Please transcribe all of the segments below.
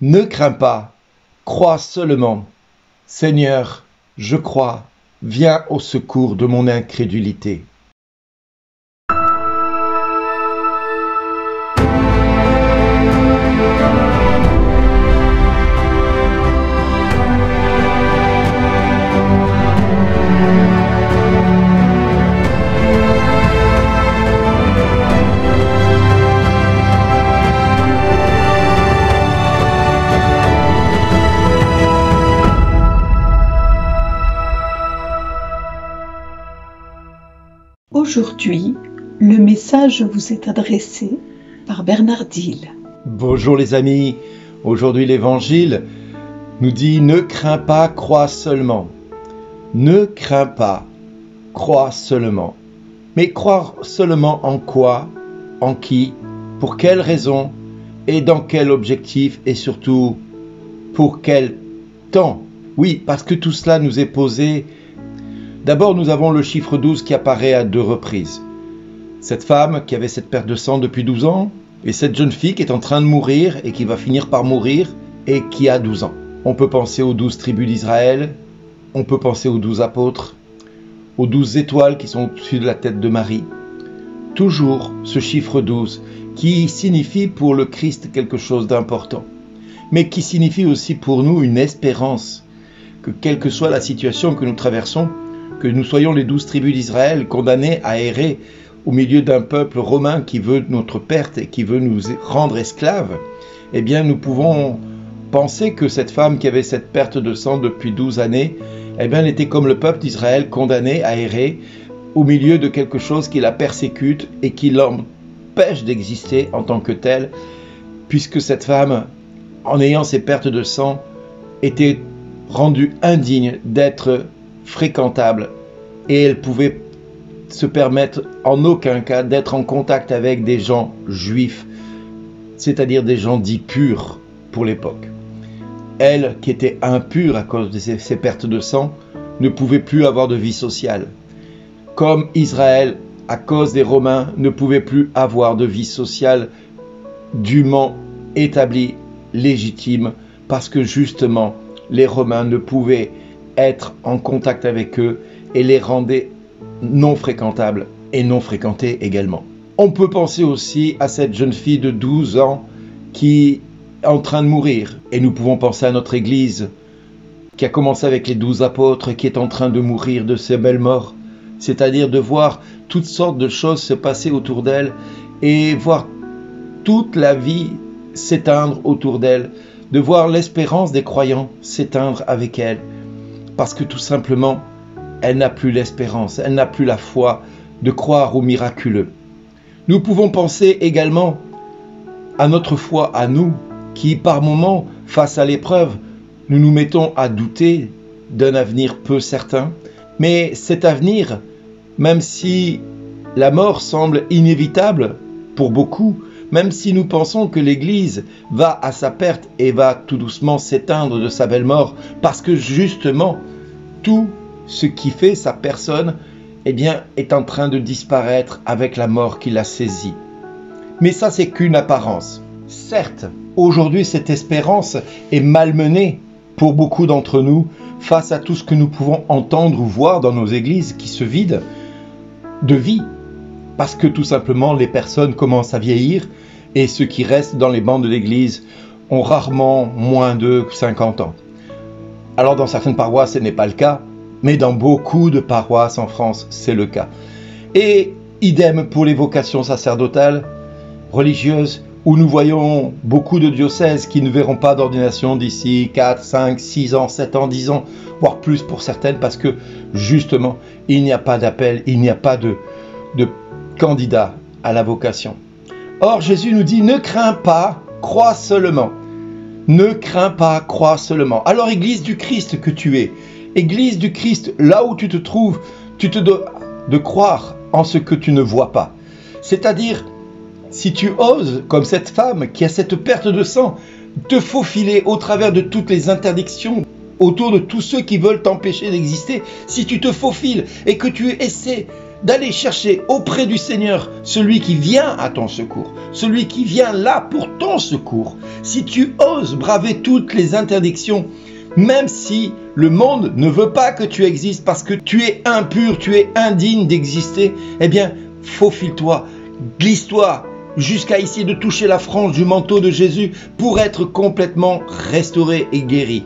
Ne crains pas, crois seulement. Seigneur, je crois, viens au secours de mon incrédulité. Aujourd'hui, le message vous est adressé par Bernard Dille. Bonjour les amis, aujourd'hui l'évangile nous dit « Ne crains pas, crois seulement ». Ne crains pas, crois seulement. Mais croire seulement en quoi, en qui, pour quelle raison et dans quel objectif et surtout pour quel temps? Oui, parce que tout cela nous est posé. D'abord, nous avons le chiffre 12 qui apparaît à 2 reprises. Cette femme qui avait cette perte de sang depuis 12 ans et cette jeune fille qui est en train de mourir et qui va finir par mourir et qui a 12 ans. On peut penser aux 12 tribus d'Israël, on peut penser aux 12 apôtres, aux 12 étoiles qui sont au-dessus de la tête de Marie. Toujours ce chiffre 12 qui signifie pour le Christ quelque chose d'important, mais qui signifie aussi pour nous une espérance que quelle que soit la situation que nous traversons, que nous soyons les 12 tribus d'Israël condamnées à errer au milieu d'un peuple romain qui veut notre perte et qui veut nous rendre esclaves, eh bien nous pouvons penser que cette femme qui avait cette perte de sang depuis 12 années, eh bien elle était comme le peuple d'Israël condamné à errer au milieu de quelque chose qui la persécute et qui l'empêche d'exister en tant que telle, puisque cette femme, en ayant ces pertes de sang, était rendue indigne d'être fréquentable et elle pouvait se permettre en aucun cas d'être en contact avec des gens juifs, c'est-à-dire des gens dits purs pour l'époque. Elle, qui était impure à cause de ces pertes de sang, ne pouvait plus avoir de vie sociale. Comme Israël, à cause des Romains, ne pouvait plus avoir de vie sociale dûment établie, légitime, parce que justement, les Romains ne pouvaient être en contact avec eux et les rendait non fréquentables et non fréquentés également. On peut penser aussi à cette jeune fille de 12 ans qui est en train de mourir. Et nous pouvons penser à notre Église qui a commencé avec les 12 apôtres et qui est en train de mourir de ces belles morts. C'est-à-dire de voir toutes sortes de choses se passer autour d'elle et voir toute la vie s'éteindre autour d'elle, de voir l'espérance des croyants s'éteindre avec elle. Parce que tout simplement, elle n'a plus l'espérance, elle n'a plus la foi de croire au miraculeux. Nous pouvons penser également à notre foi à nous, qui par moments, face à l'épreuve, nous nous mettons à douter d'un avenir peu certain. Mais cet avenir, même si la mort semble inévitable pour beaucoup, même si nous pensons que l'Église va à sa perte et va tout doucement s'éteindre de sa belle mort, parce que justement, tout ce qui fait sa personne, eh bien, est en train de disparaître avec la mort qui l'a saisi. Mais ça, c'est qu'une apparence. Certes, aujourd'hui, cette espérance est malmenée pour beaucoup d'entre nous face à tout ce que nous pouvons entendre ou voir dans nos églises qui se vident de vie. Parce que tout simplement, les personnes commencent à vieillir et ceux qui restent dans les bancs de l'église ont rarement moins de 50 ans. Alors dans certaines paroisses, ce n'est pas le cas, mais dans beaucoup de paroisses en France, c'est le cas. Et idem pour les vocations sacerdotales, religieuses, où nous voyons beaucoup de diocèses qui ne verront pas d'ordination d'ici 4, 5, 6 ans, 7 ans, 10 ans, voire plus pour certaines, parce que justement, il n'y a pas d'appel, il n'y a pas de candidat à la vocation. Or, Jésus nous dit, ne crains pas, crois seulement. Ne crains pas, crois seulement. Alors, Église du Christ que tu es, Église du Christ, là où tu te trouves, tu te dois de croire en ce que tu ne vois pas. C'est-à-dire, si tu oses, comme cette femme qui a cette perte de sang, te faufiler au travers de toutes les interdictions, autour de tous ceux qui veulent t'empêcher d'exister, si tu te faufiles et que tu essaies d'aller chercher auprès du Seigneur celui qui vient à ton secours, celui qui vient là pour ton secours. Si tu oses braver toutes les interdictions, même si le monde ne veut pas que tu existes parce que tu es impur, tu es indigne d'exister, eh bien, faufile-toi, glisse-toi jusqu'à essayer de toucher la frange du manteau de Jésus pour être complètement restauré et guéri.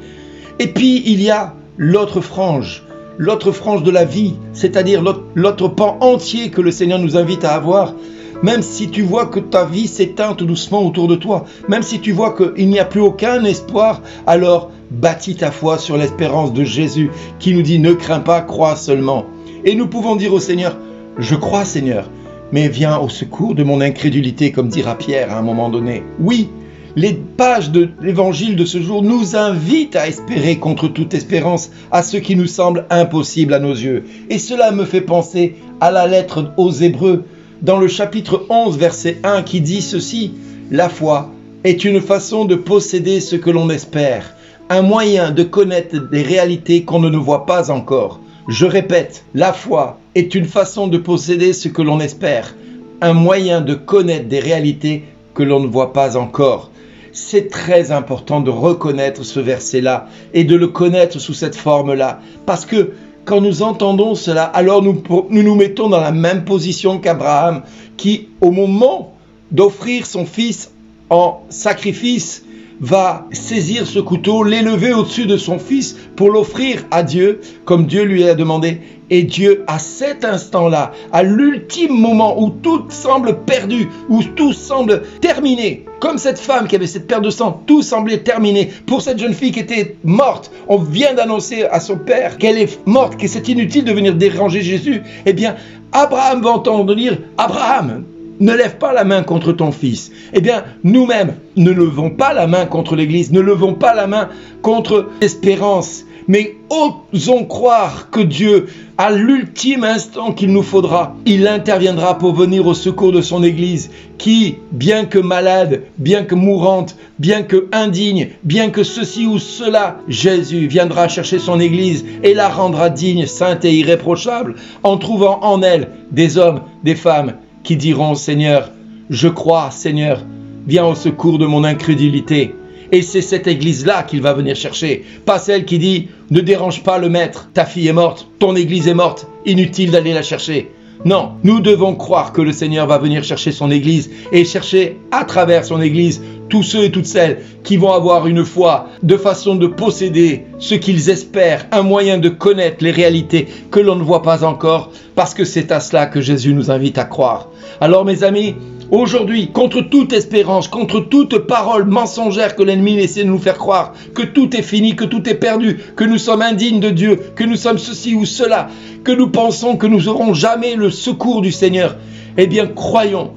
Et puis, il y a l'autre frange de la vie, c'est-à-dire l'autre pan entier que le Seigneur nous invite à avoir. Même si tu vois que ta vie s'éteint tout doucement autour de toi, même si tu vois qu'il n'y a plus aucun espoir, alors bâtis ta foi sur l'espérance de Jésus qui nous dit « Ne crains pas, crois seulement ». Et nous pouvons dire au Seigneur « Je crois Seigneur, mais viens au secours de mon incrédulité » comme dira Pierre à un moment donné. Oui, les pages de l'évangile de ce jour nous invitent à espérer contre toute espérance à ce qui nous semble impossible à nos yeux. Et cela me fait penser à la lettre aux Hébreux, dans le chapitre 11, verset 1, qui dit ceci: « La foi est une façon de posséder ce que l'on espère, un moyen de connaître des réalités qu'on ne voit pas encore. » Je répète, la foi est une façon de posséder ce que l'on espère, un moyen de connaître des réalités que l'on ne voit pas encore. C'est très important de reconnaître ce verset-là et de le connaître sous cette forme-là, parce que quand nous entendons cela, alors nous mettons dans la même position qu'Abraham, qui, au moment d'offrir son fils en sacrifice, va saisir ce couteau, l'élever au-dessus de son fils pour l'offrir à Dieu, comme Dieu lui a demandé. Et Dieu, à cet instant-là, à l'ultime moment où tout semble perdu, où tout semble terminé, comme cette femme qui avait cette perte de sang, tout semblait terminé. Pour cette jeune fille qui était morte, on vient d'annoncer à son père qu'elle est morte, que c'est inutile de venir déranger Jésus. Eh bien, Abraham va entendre dire « Abraham, ne lève pas la main contre ton fils. » Eh bien, nous-mêmes, ne levons pas la main contre l'Église, ne levons pas la main contre l'espérance, mais osons croire que Dieu, à l'ultime instant qu'il nous faudra, il interviendra pour venir au secours de son Église, qui, bien que malade, bien que mourante, bien que indigne, bien que ceci ou cela, Jésus viendra chercher son Église et la rendra digne, sainte et irréprochable, en trouvant en elle des hommes, des femmes, qui diront « Seigneur, je crois, Seigneur, viens au secours de mon incrédulité. » Et c'est cette église-là qu'il va venir chercher, pas celle qui dit « Ne dérange pas le maître, ta fille est morte, ton église est morte, inutile d'aller la chercher. » Non, nous devons croire que le Seigneur va venir chercher son église et chercher à travers son église tous ceux et toutes celles qui vont avoir une foi de façon de posséder ce qu'ils espèrent, un moyen de connaître les réalités que l'on ne voit pas encore, parce que c'est à cela que Jésus nous invite à croire. Alors mes amis, aujourd'hui, contre toute espérance, contre toute parole mensongère que l'ennemi essaie de nous faire croire, que tout est fini, que tout est perdu, que nous sommes indignes de Dieu, que nous sommes ceci ou cela, que nous pensons que nous n'aurons jamais le secours du Seigneur, eh bien croyons,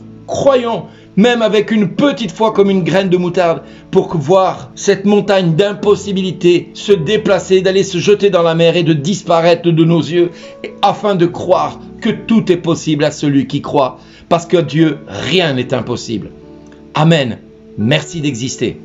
même avec une petite foi comme une graine de moutarde, pour voir cette montagne d'impossibilité se déplacer, d'aller se jeter dans la mer et de disparaître de nos yeux, afin de croire que tout est possible à celui qui croit, parce que Dieu, rien n'est impossible. Amen. Merci d'exister.